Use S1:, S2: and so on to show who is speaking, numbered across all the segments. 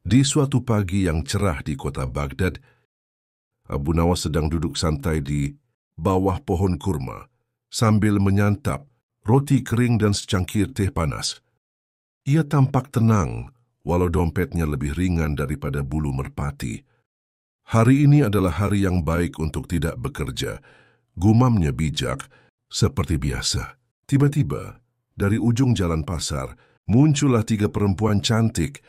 S1: Di suatu pagi yang cerah di kota Baghdad, Abu Nawas sedang duduk santai di bawah pohon kurma sambil menyantap roti kering dan secangkir teh panas. Ia tampak tenang, walau dompetnya lebih ringan daripada bulu merpati. Hari ini adalah hari yang baik untuk tidak bekerja, gumamnya bijak, seperti biasa. Tiba-tiba, dari ujung jalan pasar, muncullah 3 perempuan cantik,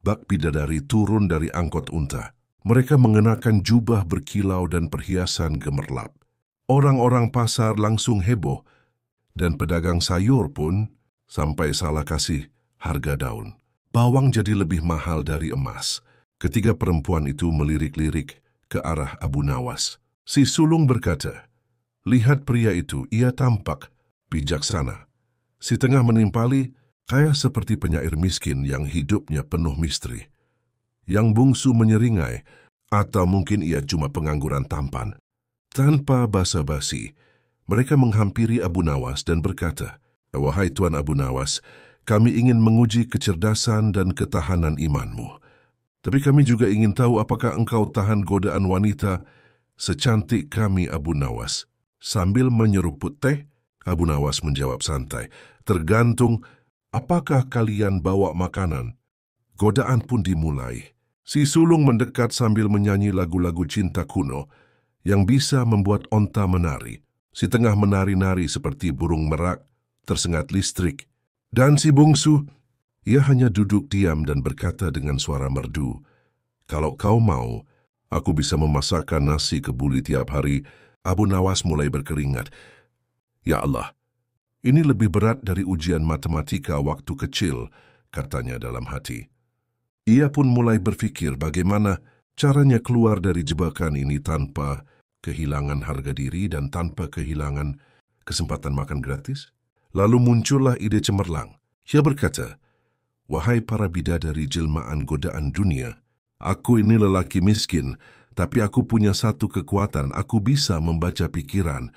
S1: bak bidadari turun dari angkot unta. Mereka mengenakan jubah berkilau dan perhiasan gemerlap. Orang-orang pasar langsung heboh, dan pedagang sayur pun sampai salah kasih harga daun. Bawang jadi lebih mahal dari emas. Ketiga perempuan itu melirik-lirik ke arah Abu Nawas. Si sulung berkata, "Lihat pria itu, ia tampak bijaksana. Si tengah menimpali, kaya seperti penyair miskin yang hidupnya penuh misteri. Yang bungsu menyeringai, atau mungkin ia cuma pengangguran tampan." Tanpa basa-basi, mereka menghampiri Abu Nawas dan berkata, "Wahai Tuan Abu Nawas, kami ingin menguji kecerdasan dan ketahanan imanmu. Tapi kami juga ingin tahu apakah engkau tahan godaan wanita secantik kami, Abu Nawas." Sambil menyeruput teh, Abu Nawas menjawab santai, "Tergantung apakah kalian bawa makanan." Godaan pun dimulai. Si sulung mendekat sambil menyanyi lagu-lagu cinta kuno yang bisa membuat onta menari. Si tengah menari-nari seperti burung merak tersengat listrik. Dan si bungsu, ia hanya duduk diam dan berkata dengan suara merdu, "Kalau kau mau, aku bisa memasakkan nasi kebuli tiap hari." Abu Nawas mulai berkeringat. "Ya Allah, ini lebih berat dari ujian matematika waktu kecil," katanya dalam hati. Ia pun mulai berpikir bagaimana caranya keluar dari jebakan ini tanpa kehilangan harga diri dan tanpa kehilangan kesempatan makan gratis. Lalu muncullah ide cemerlang. Ia berkata, "Wahai para bidadari jelmaan godaan dunia, aku ini lelaki miskin, tapi aku punya satu kekuatan, aku bisa membaca pikiran."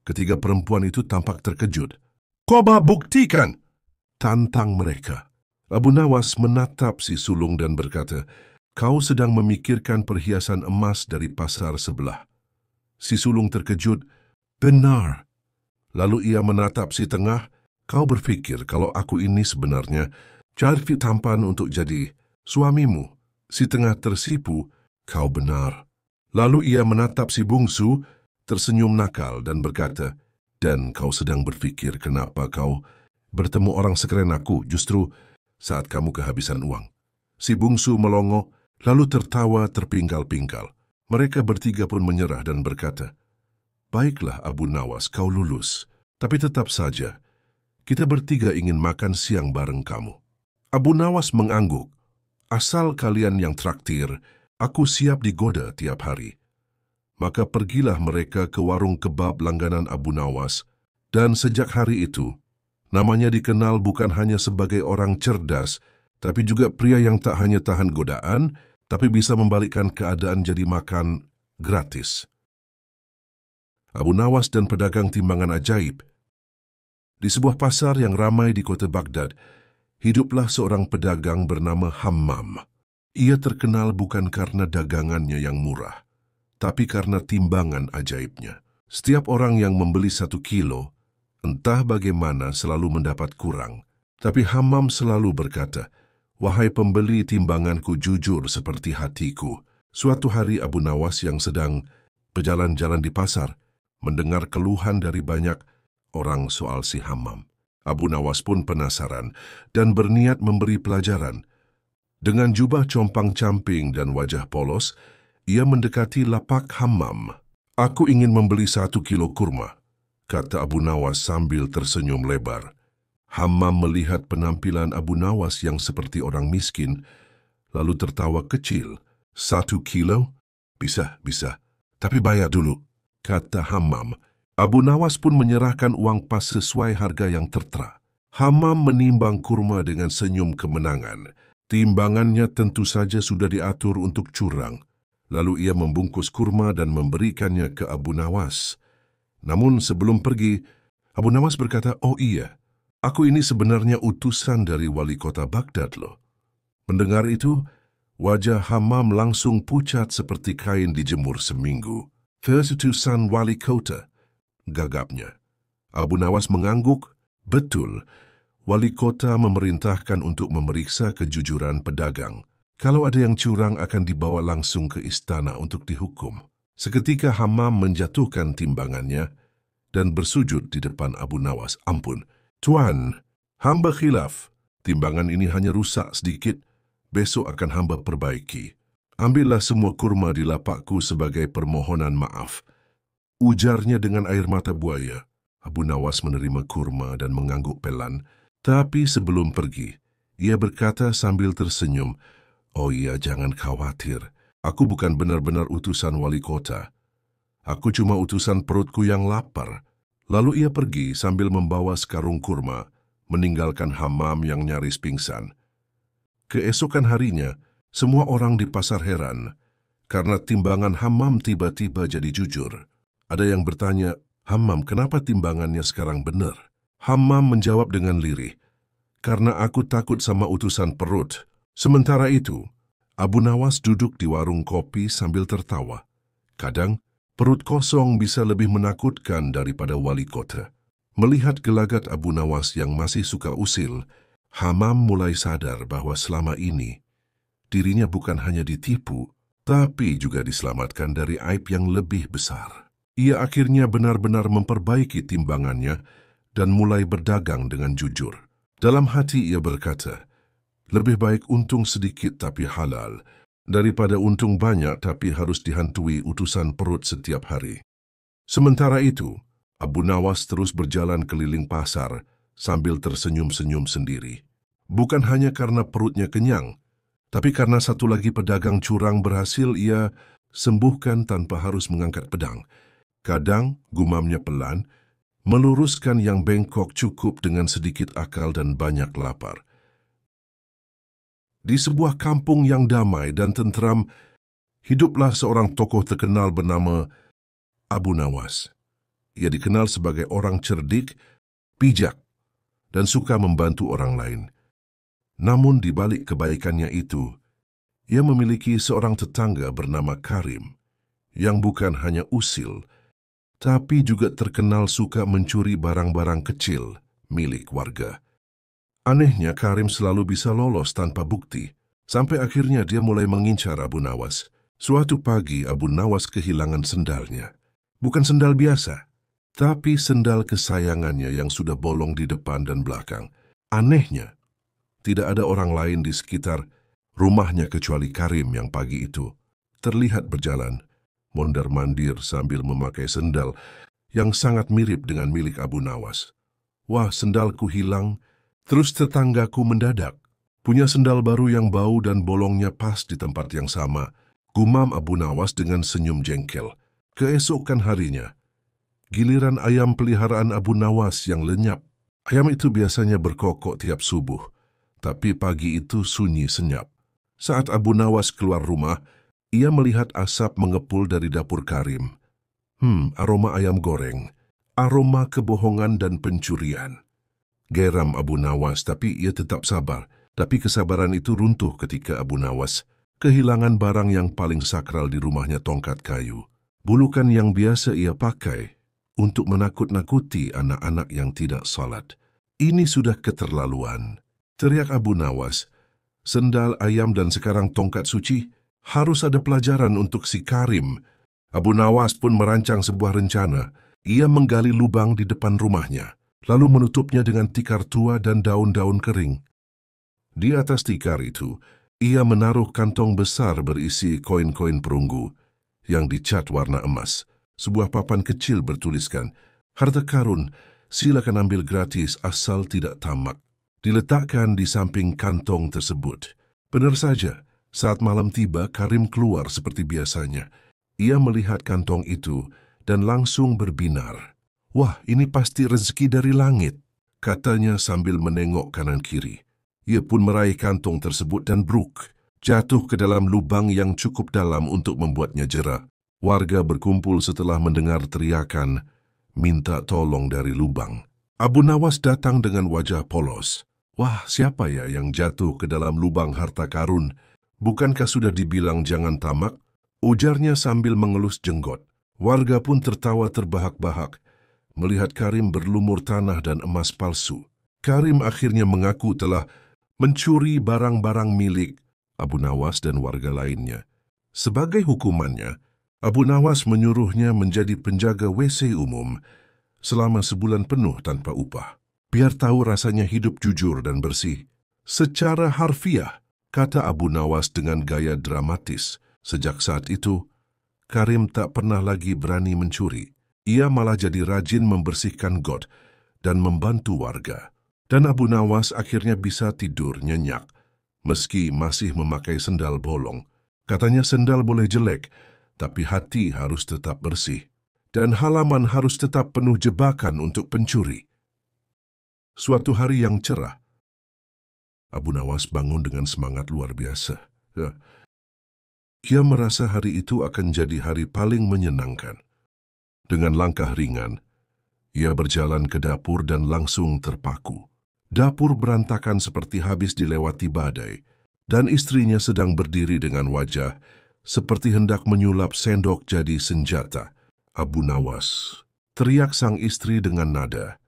S1: Ketiga perempuan itu tampak terkejut. "Coba buktikan!" tantang mereka. Abu Nawas menatap si sulung dan berkata, "Kau sedang memikirkan perhiasan emas dari pasar sebelah." Si sulung terkejut, "Benar." Lalu ia menatap si tengah, "Kau berpikir kalau aku ini sebenarnya cari tampan untuk jadi suamimu." Si tengah tersipu, "Kau benar." Lalu ia menatap si bungsu, tersenyum nakal dan berkata, "Dan kau sedang berpikir kenapa kau bertemu orang sekeren aku justru saat kamu kehabisan uang." Si bungsu melongo, lalu tertawa terpingkal-pingkal. Mereka bertiga pun menyerah dan berkata, "Baiklah Abu Nawas, kau lulus. Tapi tetap saja, kita bertiga ingin makan siang bareng kamu." Abu Nawas mengangguk, "Asal kalian yang traktir, aku siap digoda tiap hari." Maka pergilah mereka ke warung kebab langganan Abu Nawas, dan sejak hari itu, namanya dikenal bukan hanya sebagai orang cerdas, tapi juga pria yang tak hanya tahan godaan, tapi bisa membalikkan keadaan jadi makan gratis. Abu Nawas dan pedagang timbangan ajaib. Di sebuah pasar yang ramai di kota Baghdad, hiduplah seorang pedagang bernama Hammam. Ia terkenal bukan karena dagangannya yang murah, tapi karena timbangan ajaibnya. Setiap orang yang membeli 1 kilo, entah bagaimana selalu mendapat kurang. Tapi Hammam selalu berkata, "Wahai pembeli, timbanganku jujur seperti hatiku." Suatu hari Abu Nawas yang sedang berjalan-jalan di pasar, mendengar keluhan dari banyak orang soal si Hammam. Abu Nawas pun penasaran dan berniat memberi pelajaran. Dengan jubah compang-camping dan wajah polos, ia mendekati lapak Hammam. "Aku ingin membeli 1 kilo kurma," kata Abu Nawas sambil tersenyum lebar. Hammam melihat penampilan Abu Nawas yang seperti orang miskin, lalu tertawa kecil. "1 kilo? Bisa, tapi bayar dulu," kata Hammam. Abu Nawas pun menyerahkan uang pas sesuai harga yang tertera. Hammam menimbang kurma dengan senyum kemenangan. Timbangannya tentu saja sudah diatur untuk curang. Lalu ia membungkus kurma dan memberikannya ke Abu Nawas. Namun sebelum pergi, Abu Nawas berkata, "Oh iya, aku ini sebenarnya utusan dari wali kota Baghdad loh." Mendengar itu, Wajah Hammam langsung pucat seperti kain dijemur seminggu. "Keputusan wali kota," gagapnya. Abu Nawas mengangguk. "Betul, wali kota memerintahkan untuk memeriksa kejujuran pedagang. Kalau ada yang curang akan dibawa langsung ke istana untuk dihukum." Seketika Hammam menjatuhkan timbangannya dan bersujud di depan Abu Nawas. "Ampun, Tuan, hamba khilaf. Timbangan ini hanya rusak sedikit. Besok akan hamba perbaiki. Ambillah semua kurma di lapakku sebagai permohonan maaf," ujarnya dengan air mata buaya. Abu Nawas menerima kurma dan mengangguk pelan. Tapi sebelum pergi, ia berkata sambil tersenyum, "Oh iya, jangan khawatir. Aku bukan benar-benar utusan wali kota. Aku cuma utusan perutku yang lapar." Lalu ia pergi sambil membawa sekarung kurma, meninggalkan Hammam yang nyaris pingsan. Keesokan harinya, semua orang di pasar heran karena timbangan Hammam tiba-tiba jadi jujur. Ada yang bertanya, "Hammam, kenapa timbangannya sekarang benar?" Hammam menjawab dengan lirih, "Karena aku takut sama utusan perut." Sementara itu, Abu Nawas duduk di warung kopi sambil tertawa. Kadang, perut kosong bisa lebih menakutkan daripada wali kota. Melihat gelagat Abu Nawas yang masih suka usil, Hammam mulai sadar bahwa selama ini dirinya bukan hanya ditipu, tapi juga diselamatkan dari aib yang lebih besar. Ia akhirnya benar-benar memperbaiki timbangannya dan mulai berdagang dengan jujur. Dalam hati ia berkata, "Lebih baik untung sedikit tapi halal, daripada untung banyak tapi harus dihantui utusan perut setiap hari." Sementara itu, Abu Nawas terus berjalan keliling pasar sambil tersenyum-senyum sendiri. Bukan hanya karena perutnya kenyang, tapi karena satu lagi pedagang curang berhasil ia sembuhkan tanpa harus mengangkat pedang. Kadang, gumamnya pelan, meluruskan yang bengkok cukup dengan sedikit akal dan banyak lapar. Di sebuah kampung yang damai dan tentram, hiduplah seorang tokoh terkenal bernama Abu Nawas. Ia dikenal sebagai orang cerdik, bijak, dan suka membantu orang lain. Namun di balik kebaikannya itu, ia memiliki seorang tetangga bernama Karim, yang bukan hanya usil, tapi juga terkenal suka mencuri barang-barang kecil milik warga. Anehnya, Karim selalu bisa lolos tanpa bukti, sampai akhirnya dia mulai mengincar Abu Nawas. Suatu pagi, Abu Nawas kehilangan sendalnya. Bukan sendal biasa, tapi sendal kesayangannya yang sudah bolong di depan dan belakang. Anehnya, tidak ada orang lain di sekitar rumahnya kecuali Karim yang pagi itu terlihat berjalan mondar-mandir sambil memakai sendal yang sangat mirip dengan milik Abu Nawas. "Wah, sendalku hilang." Terus tetanggaku mendadak, punya sendal baru yang bau dan bolongnya pas di tempat yang sama, gumam Abu Nawas dengan senyum jengkel. Keesokan harinya, giliran ayam peliharaan Abu Nawas yang lenyap. Ayam itu biasanya berkokok tiap subuh, tapi pagi itu sunyi senyap. Saat Abu Nawas keluar rumah, ia melihat asap mengepul dari dapur Karim. Aroma ayam goreng, aroma kebohongan dan pencurian. Geram Abu Nawas, tapi ia tetap sabar. Tapi kesabaran itu runtuh ketika Abu Nawas kehilangan barang yang paling sakral di rumahnya, tongkat kayu. Bulukan yang biasa ia pakai untuk menakut-nakuti anak-anak yang tidak salat. "Ini sudah keterlaluan," teriak Abu Nawas. "Sendal, ayam, dan sekarang tongkat suci. Harus ada pelajaran untuk si Karim." Abu Nawas pun merancang sebuah rencana. Ia menggali lubang di depan rumahnya, lalu menutupnya dengan tikar tua dan daun-daun kering. Di atas tikar itu, ia menaruh kantong besar berisi koin-koin perunggu yang dicat warna emas. Sebuah papan kecil bertuliskan, "Harta karun, silakan ambil gratis asal tidak tamak." Diletakkan di samping kantong tersebut. Benar saja, saat malam tiba, Karim keluar seperti biasanya. Ia melihat kantong itu dan langsung berbinar. "Wah, ini pasti rezeki dari langit," katanya sambil menengok kanan kiri. Ia pun meraih kantong tersebut dan bruk, jatuh ke dalam lubang yang cukup dalam untuk membuatnya jera. Warga berkumpul setelah mendengar teriakan, minta tolong dari lubang. Abu Nawas datang dengan wajah polos. "Wah, siapa ya yang jatuh ke dalam lubang harta karun?" Bukankah sudah dibilang jangan tamak? Ujarnya sambil mengelus jenggot. Warga pun tertawa terbahak-bahak melihat Karim berlumur tanah dan emas palsu. Karim akhirnya mengaku telah mencuri barang-barang milik Abu Nawas dan warga lainnya. Sebagai hukumannya, Abu Nawas menyuruhnya menjadi penjaga WC umum selama sebulan penuh tanpa upah. Biar tahu rasanya hidup jujur dan bersih. Secara harfiah, kata Abu Nawas dengan gaya dramatis. Sejak saat itu, Karim tak pernah lagi berani mencuri. Ia malah jadi rajin membersihkan got dan membantu warga. Dan Abu Nawas akhirnya bisa tidur nyenyak, meski masih memakai sendal bolong. Katanya sendal boleh jelek, tapi hati harus tetap bersih. Dan halaman harus tetap penuh jebakan untuk pencuri. Suatu hari yang cerah, Abu Nawas bangun dengan semangat luar biasa. Ia merasa hari itu akan jadi hari paling menyenangkan. Dengan langkah ringan, ia berjalan ke dapur dan langsung terpaku. Dapur berantakan seperti habis dilewati badai, dan istrinya sedang berdiri dengan wajah seperti hendak menyulap sendok jadi senjata. Abu Nawas, teriak sang istri dengan nada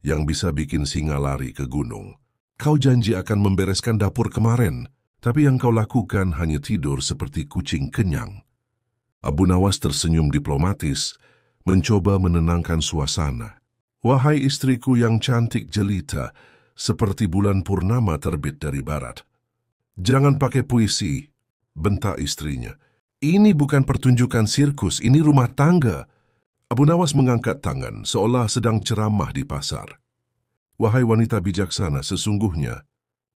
S1: yang bisa bikin singa lari ke gunung. Kau janji akan membereskan dapur kemarin, tapi yang kau lakukan hanya tidur seperti kucing kenyang. Abu Nawas tersenyum diplomatis, mencoba menenangkan suasana. Wahai istriku yang cantik jelita, seperti bulan purnama terbit dari barat. Jangan pakai puisi, bentak istrinya. Ini bukan pertunjukan sirkus, ini rumah tangga. Abu Nawas mengangkat tangan, seolah sedang ceramah di pasar. Wahai wanita bijaksana, sesungguhnya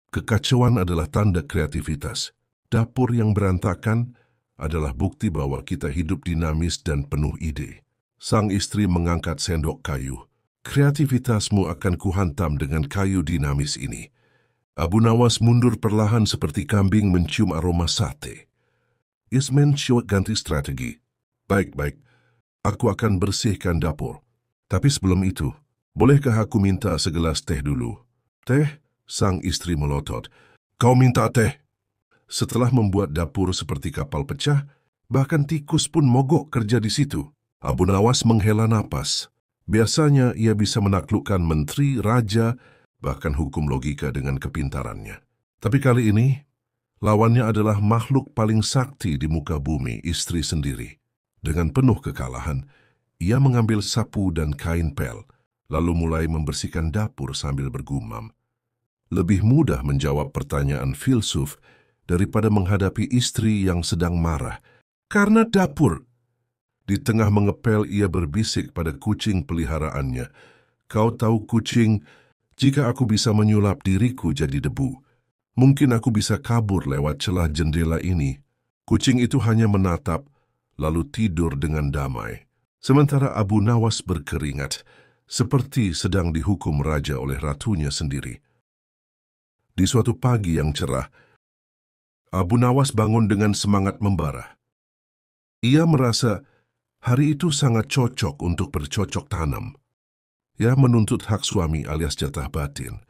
S1: kekacauan adalah tanda kreativitas. Dapur yang berantakan adalah bukti bahwa kita hidup dinamis dan penuh ide. Sang istri mengangkat sendok kayu. Kreativitasmu akan kuhantam dengan kayu dinamis ini. Abu Nawas mundur perlahan seperti kambing mencium aroma sate. Ismen ganti strategi. Baik-baik, aku akan bersihkan dapur. Tapi sebelum itu, bolehkah aku minta segelas teh dulu? Teh? Sang istri melotot. Kau minta teh? Setelah membuat dapur seperti kapal pecah, bahkan tikus pun mogok kerja di situ. Abu Nawas menghela napas. Biasanya ia bisa menaklukkan menteri, raja, bahkan hukum logika dengan kepintarannya. Tapi kali ini, lawannya adalah makhluk paling sakti di muka bumi, istri sendiri. Dengan penuh kekalahan, ia mengambil sapu dan kain pel, lalu mulai membersihkan dapur sambil bergumam. Lebih mudah menjawab pertanyaan filsuf daripada menghadapi istri yang sedang marah. Karena dapur. Di tengah mengepel, ia berbisik pada kucing peliharaannya. Kau tahu kucing, jika aku bisa menyulap diriku jadi debu, mungkin aku bisa kabur lewat celah jendela ini. Kucing itu hanya menatap, lalu tidur dengan damai. Sementara Abu Nawas berkeringat, seperti sedang dihukum raja oleh ratunya sendiri. Di suatu pagi yang cerah, Abu Nawas bangun dengan semangat membara. Ia merasa hari itu sangat cocok untuk bercocok tanam. Ia menuntut hak suami alias jatah batin.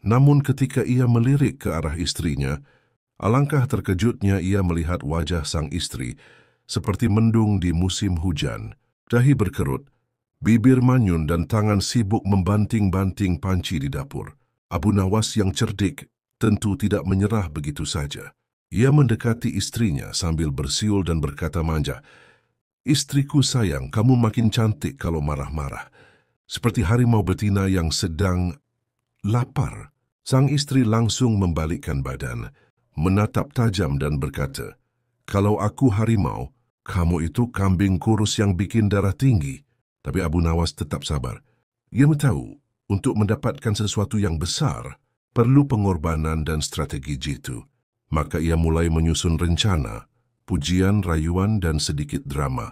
S1: Namun ketika ia melirik ke arah istrinya, alangkah terkejutnya ia melihat wajah sang istri seperti mendung di musim hujan. Dahi berkerut, bibir manyun dan tangan sibuk membanting-banting panci di dapur. Abu Nawas yang cerdik tentu tidak menyerah begitu saja. Ia mendekati istrinya sambil bersiul dan berkata manja, "Istriku sayang, kamu makin cantik kalau marah-marah. Seperti harimau betina yang sedang lapar." Sang istri langsung membalikkan badan, menatap tajam dan berkata, "Kalau aku harimau, kamu itu kambing kurus yang bikin darah tinggi." Tapi Abu Nawas tetap sabar. Ia tahu, untuk mendapatkan sesuatu yang besar, perlu pengorbanan dan strategi jitu. Maka ia mulai menyusun rencana, pujian, rayuan, dan sedikit drama.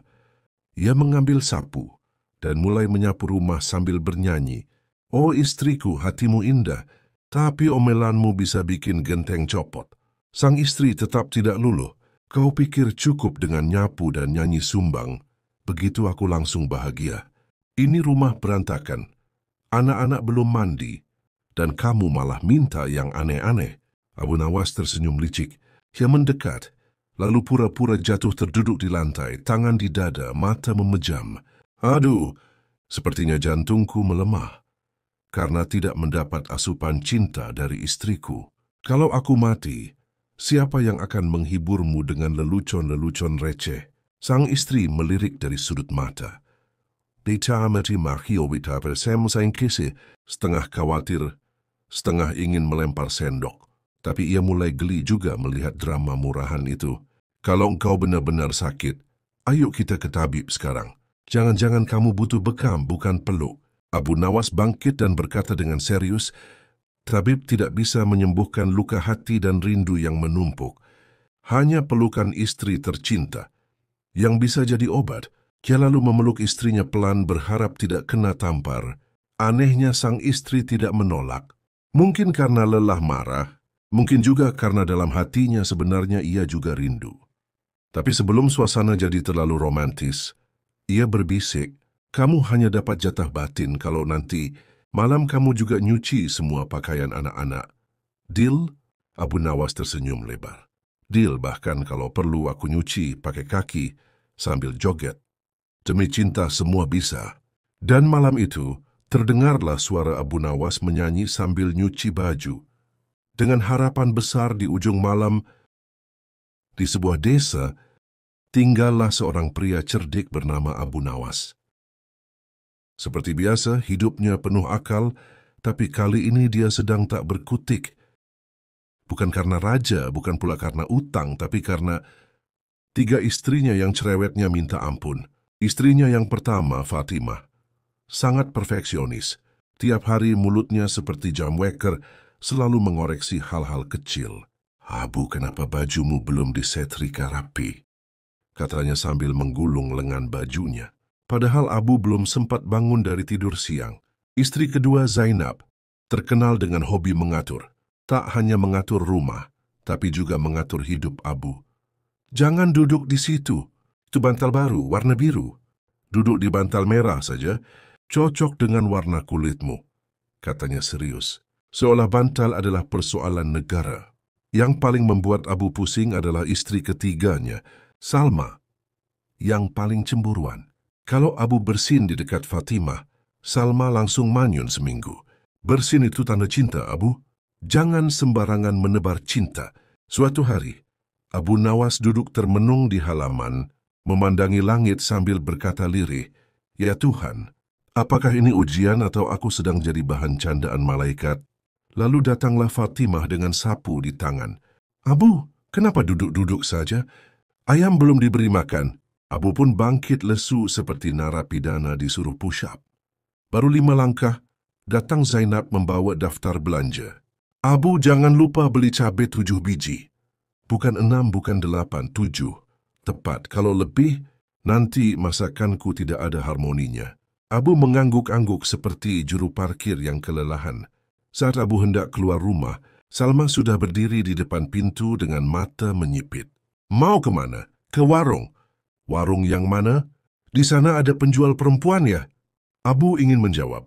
S1: Ia mengambil sapu dan mulai menyapu rumah sambil bernyanyi. "Oh istriku, hatimu indah, tapi omelanmu bisa bikin genteng copot." Sang istri tetap tidak luluh. "Kau pikir cukup dengan nyapu dan nyanyi sumbang? Begitu aku langsung bahagia. Ini rumah berantakan, anak-anak belum mandi, dan kamu malah minta yang aneh-aneh." Abu Nawas tersenyum licik. Ia mendekat, lalu pura-pura jatuh terduduk di lantai, tangan di dada, mata memejam. Aduh, sepertinya jantungku melemah karena tidak mendapat asupan cinta dari istriku. Kalau aku mati, siapa yang akan menghiburmu dengan lelucon-lelucon receh? Sang istri melirik dari sudut mata. Dia mati mahio wita persem saing kisi, setengah khawatir, setengah ingin melempar sendok. Tapi ia mulai geli juga melihat drama murahan itu. Kalau engkau benar-benar sakit, ayo kita ke tabib sekarang. Jangan-jangan kamu butuh bekam, bukan peluk. Abu Nawas bangkit dan berkata dengan serius, tabib tidak bisa menyembuhkan luka hati dan rindu yang menumpuk. Hanya pelukan istri tercinta yang bisa jadi obat. Dia lalu memeluk istrinya pelan berharap tidak kena tampar. Anehnya sang istri tidak menolak. Mungkin karena lelah marah, mungkin juga karena dalam hatinya sebenarnya ia juga rindu. Tapi sebelum suasana jadi terlalu romantis, ia berbisik, kamu hanya dapat jatah batin kalau nanti malam kamu juga nyuci semua pakaian anak-anak. Deal? Abu Nawas tersenyum lebar. Deal, bahkan kalau perlu aku nyuci pakai kaki sambil joget. Demi cinta semua bisa. Dan malam itu, terdengarlah suara Abu Nawas menyanyi sambil nyuci baju. Dengan harapan besar di ujung malam, di sebuah desa, tinggallah seorang pria cerdik bernama Abu Nawas. Seperti biasa, hidupnya penuh akal, tapi kali ini dia sedang tak berkutik. Bukan karena raja, bukan pula karena utang, tapi karena 3 istrinya yang cerewetnya minta ampun. Istrinya yang pertama, Fatimah, sangat perfeksionis. Tiap hari mulutnya seperti jam weker, selalu mengoreksi hal-hal kecil. Abu, kenapa bajumu belum disetrika rapi? Katanya sambil menggulung lengan bajunya. Padahal Abu belum sempat bangun dari tidur siang. Istri kedua Zainab terkenal dengan hobi mengatur. Tak hanya mengatur rumah, tapi juga mengatur hidup Abu. Jangan duduk di situ. Itu bantal baru, warna biru. Duduk di bantal merah saja, cocok dengan warna kulitmu. Katanya serius. Seolah bantal adalah persoalan negara. Yang paling membuat Abu pusing adalah istri ketiganya, Salma, yang paling cemburuan. Kalau Abu bersin di dekat Fatimah, Salma langsung manyun seminggu. Bersin itu tanda cinta, Abu. Jangan sembarangan menebar cinta. Suatu hari, Abu Nawas duduk termenung di halaman, memandangi langit sambil berkata lirih, "Ya Tuhan, apakah ini ujian atau aku sedang jadi bahan candaan malaikat?" Lalu datanglah Fatimah dengan sapu di tangan. "Abu, kenapa duduk-duduk saja? Ayam belum diberi makan." Abu pun bangkit lesu seperti narapidana disuruh push-up. Baru 5 langkah, datang Zainab membawa daftar belanja. "Abu, jangan lupa beli cabai 7 biji. Bukan 6, bukan 8, 7. Tepat, kalau lebih, nanti masakanku tidak ada harmoninya." Abu mengangguk-angguk seperti juru parkir yang kelelahan. Saat Abu hendak keluar rumah, Salma sudah berdiri di depan pintu dengan mata menyipit. "Mau kemana?" "Ke warung." "Warung yang mana?" "Di sana ada penjual perempuan ya?" Abu ingin menjawab,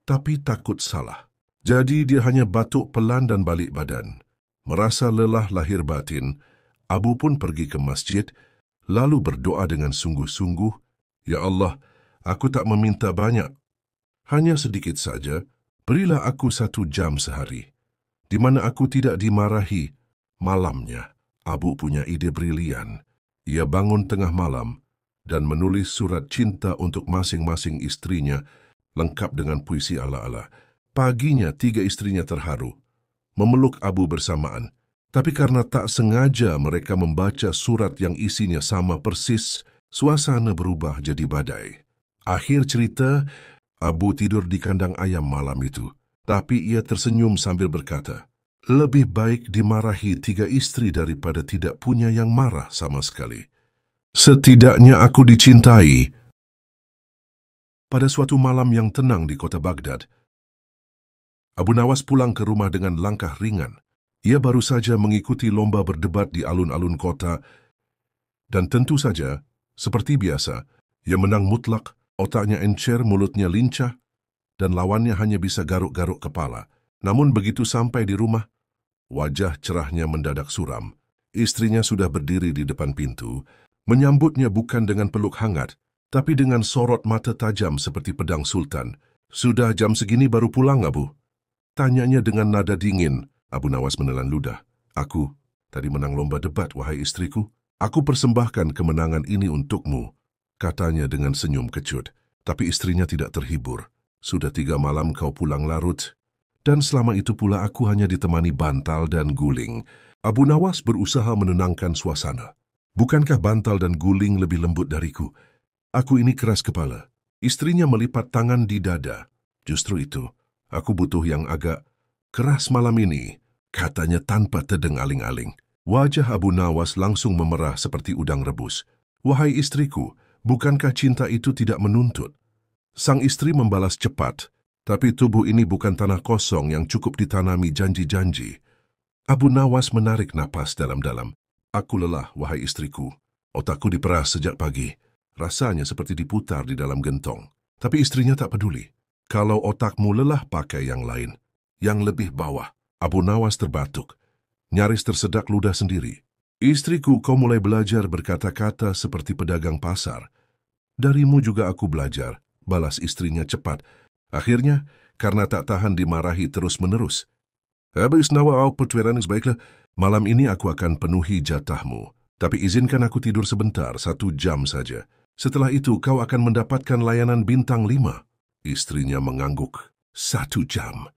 S1: tapi takut salah. Jadi dia hanya batuk pelan dan balik badan. Merasa lelah lahir batin, Abu pun pergi ke masjid, lalu berdoa dengan sungguh-sungguh, "Ya Allah, aku tak meminta banyak. Hanya sedikit saja, berilah aku 1 jam sehari, di mana aku tidak dimarahi." Malamnya, Abu punya ide brilian. Ia bangun tengah malam dan menulis surat cinta untuk masing-masing istrinya, lengkap dengan puisi ala-ala. Paginya 3 istrinya terharu, memeluk Abu bersamaan. Tapi karena tak sengaja mereka membaca surat yang isinya sama persis, suasana berubah jadi badai. Akhir cerita, Abu tidur di kandang ayam malam itu. Tapi ia tersenyum sambil berkata, "Lebih baik dimarahi 3 istri daripada tidak punya yang marah sama sekali. Setidaknya aku dicintai." Pada suatu malam yang tenang di kota Baghdad, Abu Nawas pulang ke rumah dengan langkah ringan. Ia baru saja mengikuti lomba berdebat di alun-alun kota, dan tentu saja, seperti biasa, ia menang mutlak, otaknya encer, mulutnya lincah, dan lawannya hanya bisa garuk-garuk kepala. Namun begitu sampai di rumah, wajah cerahnya mendadak suram. Istrinya sudah berdiri di depan pintu, menyambutnya bukan dengan peluk hangat, tapi dengan sorot mata tajam seperti pedang sultan. "Sudah jam segini baru pulang, Abu?" Tanyanya dengan nada dingin. Abu Nawas menelan ludah. "Aku tadi menang lomba debat, wahai istriku. Aku persembahkan kemenangan ini untukmu," katanya dengan senyum kecut. Tapi istrinya tidak terhibur. "Sudah 3 malam kau pulang larut, dan selama itu pula aku hanya ditemani bantal dan guling." Abu Nawas berusaha menenangkan suasana. "Bukankah bantal dan guling lebih lembut dariku? Aku ini keras kepala." Istrinya melipat tangan di dada. "Justru itu, aku butuh yang agak keras malam ini," katanya tanpa tedeng aling-aling. Wajah Abu Nawas langsung memerah seperti udang rebus. "Wahai istriku, bukankah cinta itu tidak menuntut?" Sang istri membalas cepat, "Tapi tubuh ini bukan tanah kosong yang cukup ditanami janji-janji." Abu Nawas menarik napas dalam-dalam. "Aku lelah, wahai istriku. Otakku diperas sejak pagi. Rasanya seperti diputar di dalam gentong." Tapi istrinya tak peduli. "Kalau otakmu lelah, pakai yang lain, yang lebih bawah." Abu Nawas terbatuk, nyaris tersedak ludah sendiri. "Istriku, kau mulai belajar berkata-kata seperti pedagang pasar." "Darimu juga aku belajar," balas istrinya cepat. Akhirnya, karena tak tahan dimarahi terus-menerus, "Habis nawa au pertueran, baiklah. Malam ini aku akan penuhi jatahmu. Tapi izinkan aku tidur sebentar, 1 jam saja. Setelah itu kau akan mendapatkan layanan bintang 5. Istrinya mengangguk. 1 jam.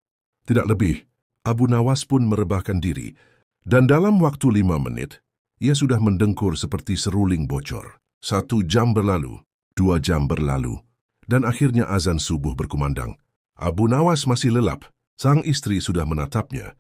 S1: Tidak lebih. Abu Nawas pun merebahkan diri. Dan dalam waktu 5 menit, ia sudah mendengkur seperti seruling bocor. 1 jam berlalu, 2 jam berlalu, dan akhirnya azan subuh berkumandang. Abu Nawas masih lelap. Sang istri sudah menatapnya,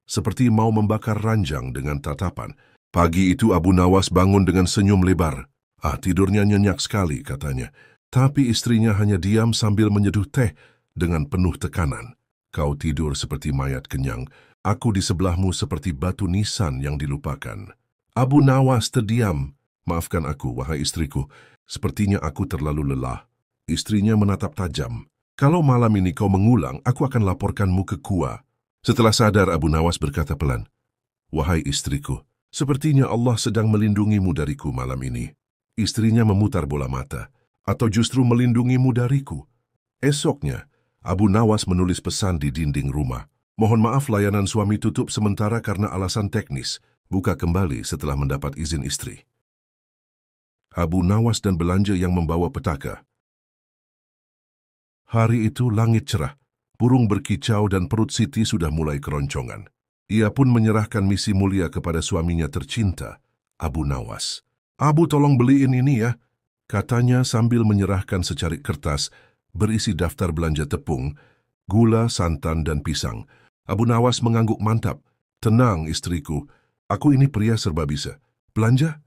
S1: seperti mau membakar ranjang dengan tatapan. Pagi itu Abu Nawas bangun dengan senyum lebar. Tidurnya nyenyak sekali, katanya. Tapi istrinya hanya diam sambil menyeduh teh dengan penuh tekanan. "Kau tidur seperti mayat kenyang. Aku di sebelahmu seperti batu nisan yang dilupakan." Abu Nawas terdiam. "Maafkan aku, wahai istriku. Sepertinya aku terlalu lelah." Istrinya menatap tajam. "Kalau malam ini kau mengulang, aku akan laporkanmu ke Kua." Setelah sadar, Abu Nawas berkata pelan, "Wahai istriku, sepertinya Allah sedang melindungimu dariku malam ini." Istrinya memutar bola mata. "Atau justru melindungimu dariku?" Esoknya, Abu Nawas menulis pesan di dinding rumah. "Mohon maaf, layanan suami tutup sementara karena alasan teknis. Buka kembali setelah mendapat izin istri." Abu Nawas dan belanja yang membawa petaka. Hari itu langit cerah, burung berkicau dan perut Siti sudah mulai keroncongan. Ia pun menyerahkan misi mulia kepada suaminya tercinta, Abu Nawas. "Abu, tolong beliin ini ya," katanya sambil menyerahkan secarik kertas berisi daftar belanja tepung, gula, santan, dan pisang. Abu Nawas mengangguk mantap. "Tenang, istriku, aku ini pria serba bisa. Belanja?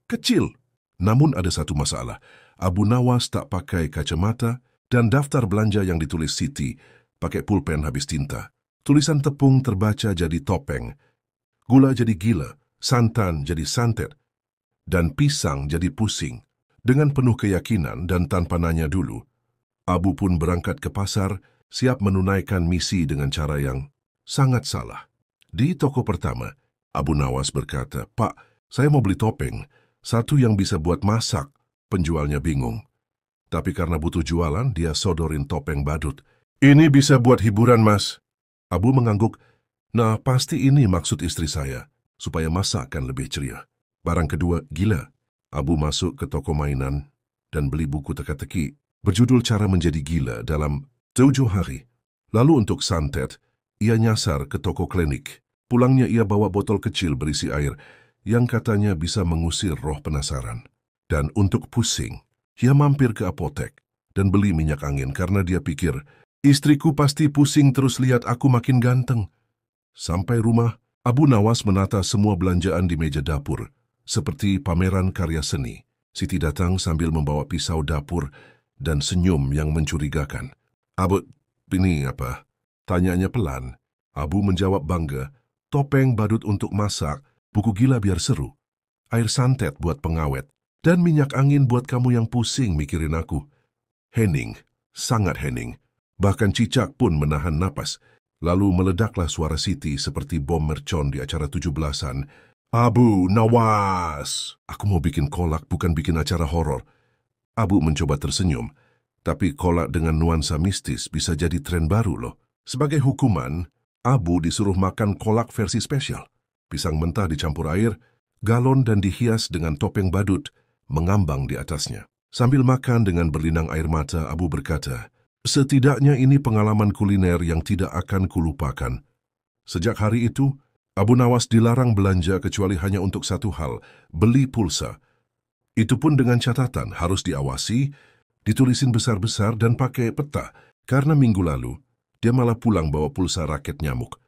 S1: Kecil." Namun ada satu masalah. Abu Nawas tak pakai kacamata, dan daftar belanja yang ditulis Siti pakai pulpen habis tinta. Tulisan tepung terbaca jadi topeng, gula jadi gila, santan jadi santet, dan pisang jadi pusing. Dengan penuh keyakinan dan tanpa nanya dulu, Abu pun berangkat ke pasar, siap menunaikan misi dengan cara yang sangat salah. Di toko pertama, Abu Nawas berkata, "Pak, saya mau beli topeng, satu yang bisa buat masak." Penjualnya bingung. Tapi karena butuh jualan, dia sodorin topeng badut. "Ini bisa buat hiburan, Mas." Abu mengangguk. "Nah, pasti ini maksud istri saya, supaya masakan lebih ceria." Barang kedua, gila. Abu masuk ke toko mainan dan beli buku teka-teki berjudul Cara Menjadi Gila dalam 7 hari. Lalu untuk santet, ia nyasar ke toko klinik. Pulangnya ia bawa botol kecil berisi air yang katanya bisa mengusir roh penasaran. Dan untuk pusing, ia mampir ke apotek dan beli minyak angin karena dia pikir, istriku pasti pusing terus lihat aku makin ganteng. Sampai rumah, Abu Nawas menata semua belanjaan di meja dapur, seperti pameran karya seni. Siti datang sambil membawa pisau dapur dan senyum yang mencurigakan. "Abu, ini apa?" tanyanya pelan. Abu menjawab bangga, "Topeng badut untuk masak, buku gila biar seru, air santet buat pengawet, dan minyak angin buat kamu yang pusing mikirin aku." Hening, sangat hening. Bahkan cicak pun menahan napas. Lalu meledaklah suara Siti seperti bom mercon di acara 17-an. Abu Nawas, aku mau bikin kolak, bukan bikin acara horor. Abu mencoba tersenyum, tapi kolak dengan nuansa mistis bisa jadi tren baru loh. Sebagai hukuman, Abu disuruh makan kolak versi spesial. Pisang mentah dicampur air, galon dan dihias dengan topeng badut mengambang di atasnya. Sambil makan dengan berlinang air mata, Abu berkata, "Setidaknya ini pengalaman kuliner yang tidak akan kulupakan." Sejak hari itu, Abu Nawas dilarang belanja kecuali hanya untuk satu hal, beli pulsa. Itu pun dengan catatan harus diawasi, ditulisin besar-besar dan pakai peta, karena minggu lalu dia malah pulang bawa pulsa raket nyamuk.